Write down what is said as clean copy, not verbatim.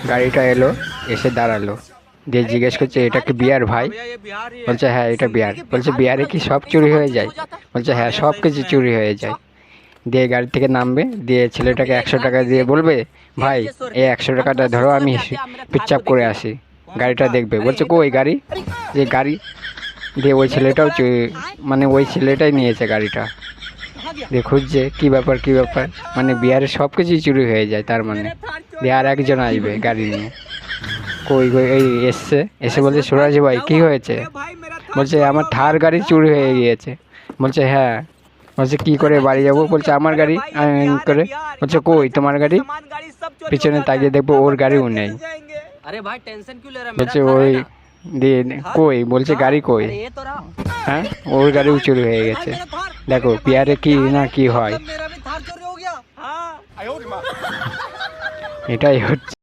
গাড়িটা এলো, এসে দাঁড়ালো, দিয়ে জিজ্ঞেস করছে এটা কি বিয়ার ভাই? বলছে হ্যাঁ এটা বিয়ার। বলছে বিয়ারে কি সব চুরি হয়ে যায়? বলছে হ্যাঁ সব কিছু চুরি হয়ে যায়। দিয়ে গাড়ি থেকে নামবে, দিয়ে ছেলেটাকে 100 টাকা দিয়ে বলবে ভাই এই 100 টাকাটা ধরো, আমি পিচ্চাপ করে আসি। গাড়িটা দেখবে, বলছে কই গাড়ি, যে গাড়ি, দিয়ে ওই ছেলেটাও মানে ওই ছেলেটাই নিয়েছে গাড়িটা। দিয়ে খুঁজছে কী ব্যাপার কী ব্যাপার, মানে বিহারে সব কিছুই চুরি হয়ে যায় তার মানে। দিয়ে আর একজন আসবে গাড়ি নিয়ে, কই কই এই এসছে, এসে বলছে সুরাজ ভাই কী হয়েছে? বলছে আমার থার গাড়ি চুরি হয়ে গিয়েছে। বলছে হ্যাঁ। বলছে কী করে বাড়ি যাবো? বলছে আমার গাড়ি করে। বলছে কই তোমার গাড়ি? পিছনে তাকিয়ে দেখবো ওর গাড়িও নেই। বলছে ওই দিয়ে কই? বলছে গাড়ি কই? হ্যাঁ ওর গাড়িও চুরি হয়ে গেছে। দেখো বিহারে কি না কি হয়, এটাই হচ্ছে।